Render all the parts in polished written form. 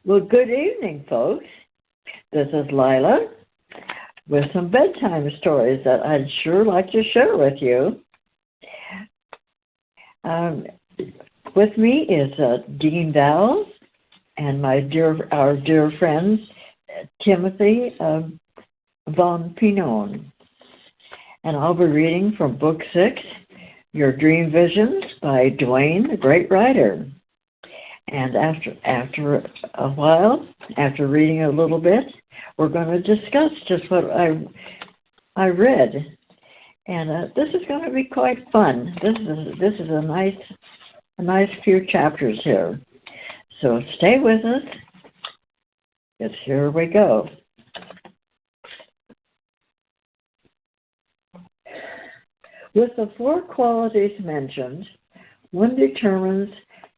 Well, good evening, folks. This is Lila with some bedtime stories that I'd sure like to share with you. With me is Dean Val and our dear friend Timothy von Pinnon. And I'll be reading from Book 6, Your Dream Visions by Dwayne, the great writer. And after a while, after reading a little bit, we're going to discuss just what I read. And this is going to be quite fun. This is a nice few chapters here. So stay with us. Yes, here we go. With the 4 qualities mentioned, one determines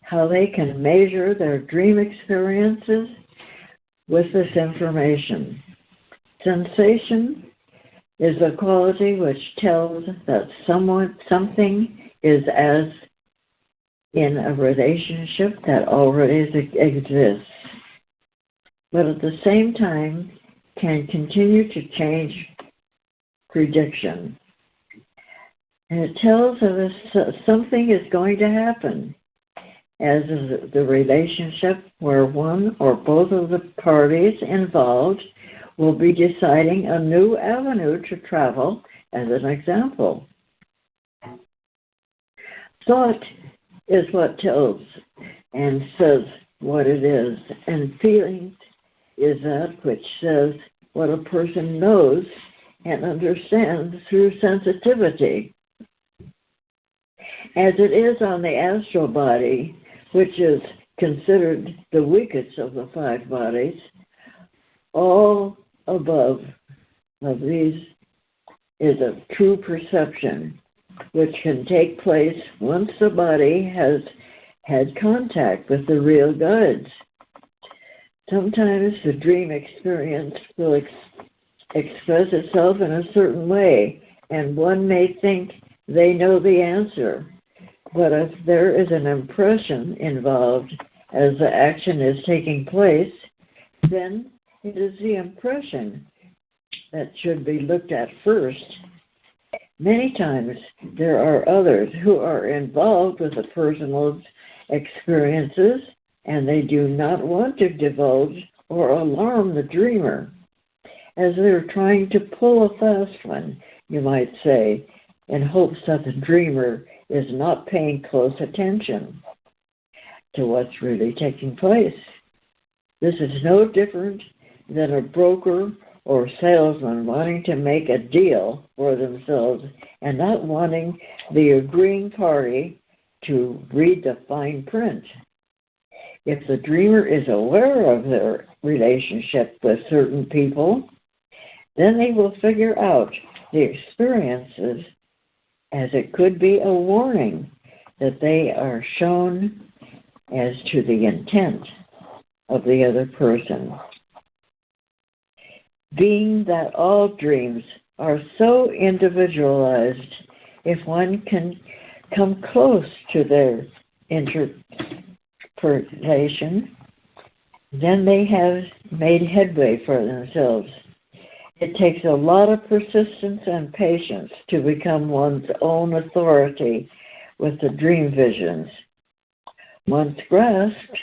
how they can measure their dream experiences with this information. Sensation is a quality which tells that something is as in a relationship that already exists, but at the same time can continue to change prediction. And it tells us something is going to happen, as is the relationship where one or both of the parties involved will be deciding a new avenue to travel, as an example. Thought is what tells and says what it is, and feeling is that which says what a person knows and understands through sensitivity. As it is on the astral body, which is considered the weakest of the 5 bodies, all above of these is a true perception, which can take place once the body has had contact with the real guides. Sometimes the dream experience will express itself in a certain way, and one may think they know the answer. But if there is an impression involved as the action is taking place, then it is the impression that should be looked at first. Many times there are others who are involved with the person's experiences, and they do not want to divulge or alarm the dreamer, as they're trying to pull a fast one, you might say, in hopes that the dreamer is not paying close attention to what's really taking place. This is no different than a broker or salesman wanting to make a deal for themselves and not wanting the agreeing party to read the fine print. If the dreamer is aware of their relationship with certain people, then they will figure out the experiences as it could be a warning that they are shown as to the intent of the other person. Being that all dreams are so individualized, if one can come close to their interpretation, then they have made headway for themselves. It takes a lot of persistence and patience to become one's own authority with the dream visions. Once grasped,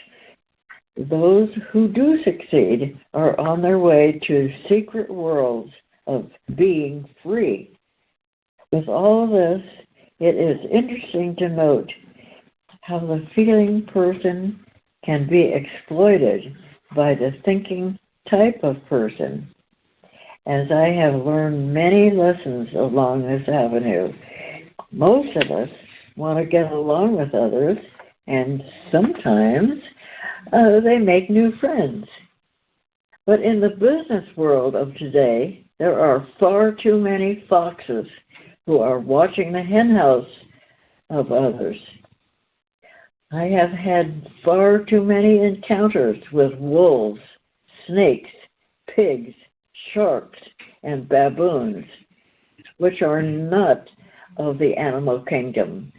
those who do succeed are on their way to secret worlds of being free. With all this, it is interesting to note how the feeling person can be exploited by the thinking type of person. As I have learned many lessons along this avenue, most of us want to get along with others, and sometimes they make new friends. But in the business world of today, there are far too many foxes who are watching the henhouse of others. I have had far too many encounters with wolves, snakes, pigs, sharks, and baboons, which are not of the animal kingdom,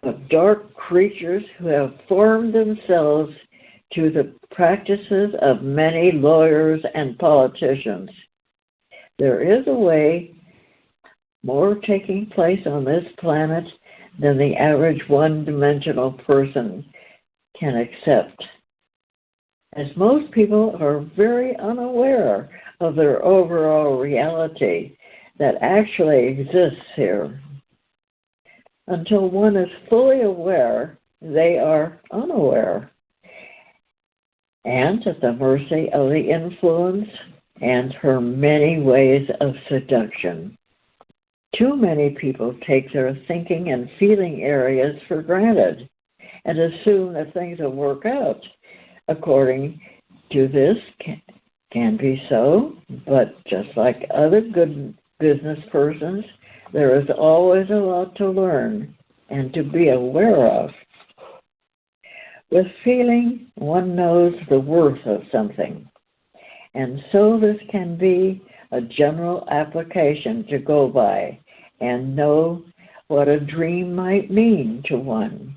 but dark creatures who have formed themselves to the practices of many lawyers and politicians. There is a way more taking place on this planet than the average one-dimensional person can accept, as most people are very unaware of their overall reality that actually exists here. Until one is fully aware, they are unaware and at the mercy of the influence and her many ways of seduction. Too many people take their thinking and feeling areas for granted and assume that things will work out according to this. Can be so, but just like other good business persons, there is always a lot to learn and to be aware of. With feeling, one knows the worth of something, and so this can be a general application to go by and know what a dream might mean to one.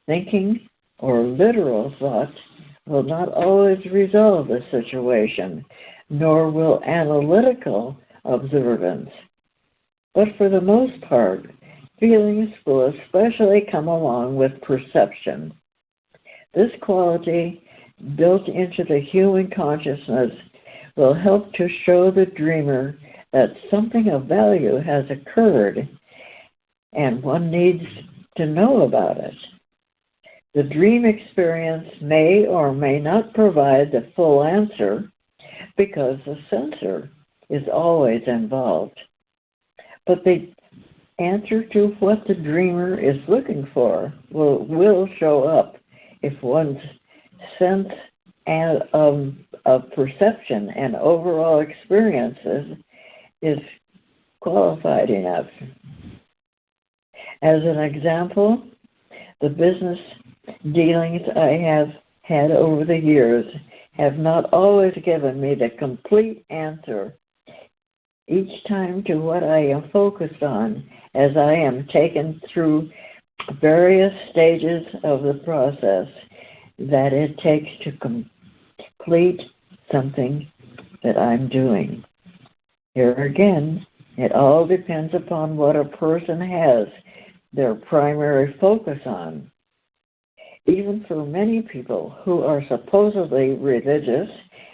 Thinking or literal thought will not always resolve the situation, nor will analytical observance. But for the most part, feelings will especially come along with perception. This quality, built into the human consciousness, will help to show the dreamer that something of value has occurred, and one needs to know about it. The dream experience may or may not provide the full answer because the sensor is always involved. But the answer to what the dreamer is looking for will show up if one's sense of perception and overall experiences is qualified enough. As an example, the business dealings I have had over the years have not always given me the complete answer each time to what I am focused on as I am taken through various stages of the process that it takes to complete something that I'm doing. Here again, it all depends upon what a person has their primary focus on. Even for many people who are supposedly religious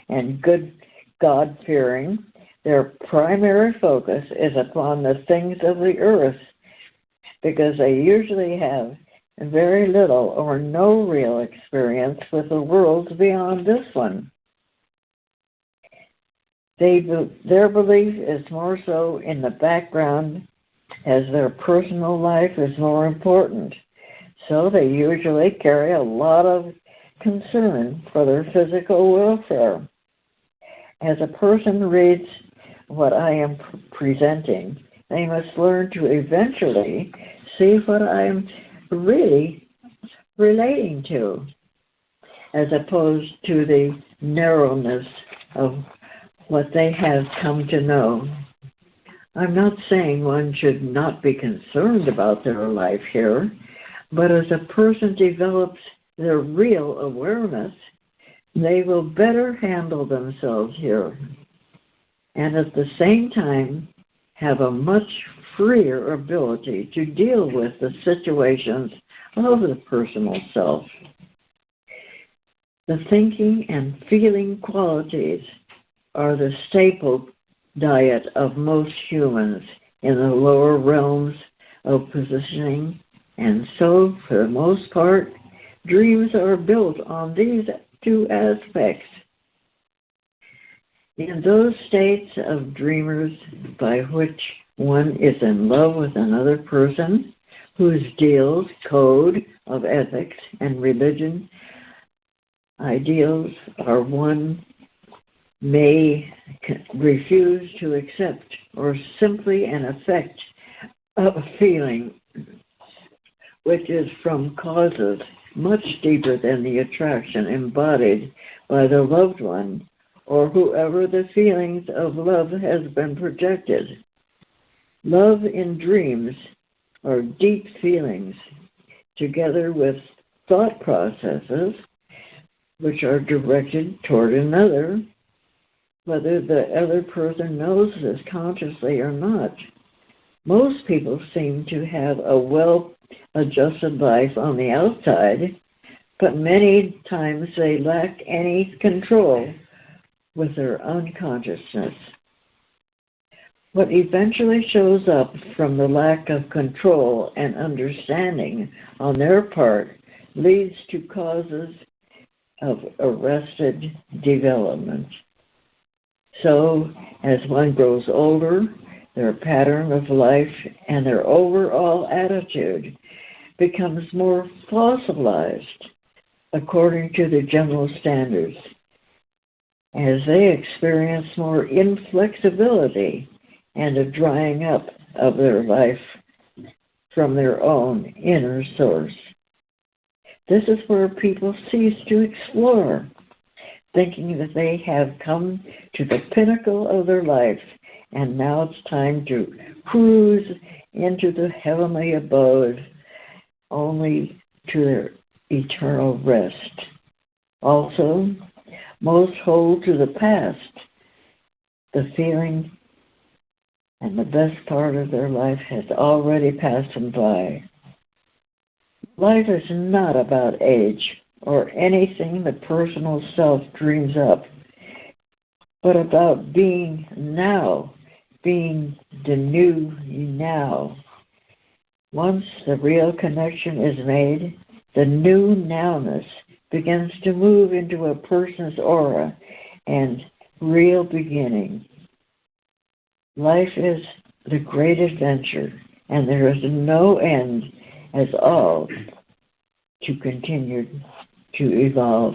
and good God-fearing, their primary focus is upon the things of the earth because they usually have very little or no real experience with the worlds beyond this one. Their belief is more so in the background as their personal life is more important. So they usually carry a lot of concern for their physical welfare. As a person reads what I am presenting, they must learn to eventually see what I am really relating to, as opposed to the narrowness of what they have come to know. I'm not saying one should not be concerned about their life here, but as a person develops their real awareness, they will better handle themselves here, and at the same time have a much freer ability to deal with the situations of the personal self. The thinking and feeling qualities are the staple diet of most humans in the lower realms of positioning, and so, for the most part, dreams are built on these two aspects. In those states of dreamers by which one is in love with another person, whose deals, code of ethics, and religion ideals are one may refuse to accept, or simply an effect of a feeling which is from causes much deeper than the attraction embodied by the loved one or whoever the feelings of love has been projected. Love in dreams are deep feelings, together with thought processes which are directed toward another, whether the other person knows this consciously or not. Most people seem to have a well-adjusted life on the outside, but many times they lack any control with their unconsciousness. What eventually shows up from the lack of control and understanding on their part leads to causes of arrested development. So, as one grows older, their pattern of life and their overall attitude becomes more fossilized according to the general standards, as they experience more inflexibility and a drying up of their life from their own inner source. This is where people cease to explore, thinking that they have come to the pinnacle of their life, and now it's time to cruise into the heavenly abode, only to their eternal rest. Also, most hold to the past, the feeling and the best part of their life has already passed them by. Life is not about age or anything the personal self dreams up, but about being now, being the new now. Once the real connection is made, the new nowness begins to move into a person's aura and real beginning. Life is the great adventure, and there is no end as all to continue to evolve.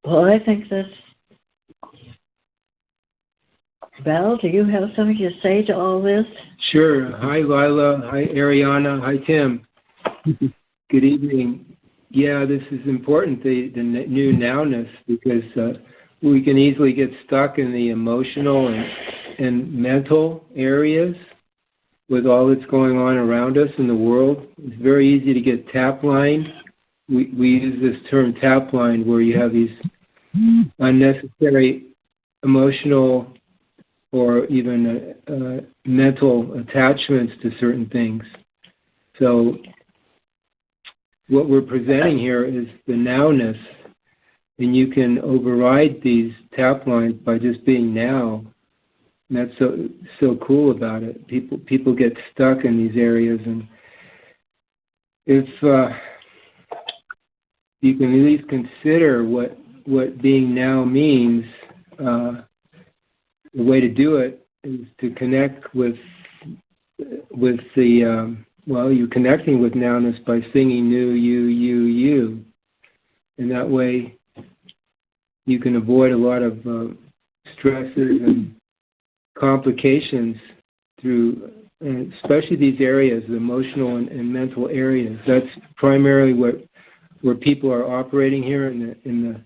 Well, I think that's... Val, do you have something to say to all this? Sure. Hi, Lila. Hi, Ariana. Hi, Tim. Good evening. Yeah, this is important, the new nowness, because we can easily get stuck in the emotional and mental areas with all that's going on around us in the world. It's very easy to get tap-lined. We use this term tap-lined, where you have these unnecessary emotional or even mental attachments to certain things. So what we're presenting here is the nowness, and you can override these tap lines by just being now. And that's so cool about it. People get stuck in these areas, and if you can at least consider what being now means, the way to do it is to connect with the you're connecting with nowness by singing new, you. And that way you can avoid a lot of stresses and complications through, especially these areas, the emotional and mental areas. That's primarily where people are operating here in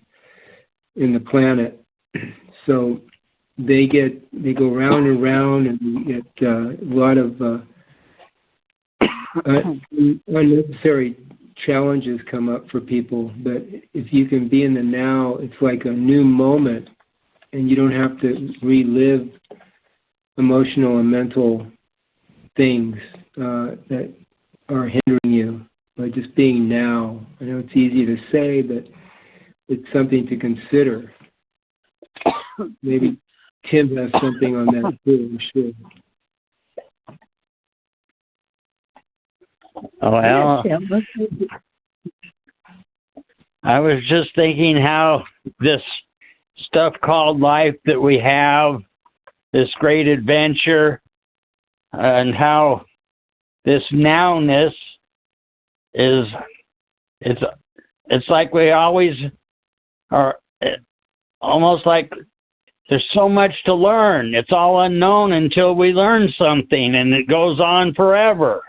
the planet. So they go round and round, and you get a lot of unnecessary challenges come up for people. But if you can be in the now, it's like a new moment, and you don't have to relive emotional and mental things that are hindering you by just being now. I know it's easy to say, but it's something to consider. Maybe Tim has something on that too, I'm sure. Well, I was just thinking how this stuff called life that we have, this great adventure, and how this nowness is, it's like we always are, almost like there's so much to learn. It's all unknown until we learn something, and it goes on forever.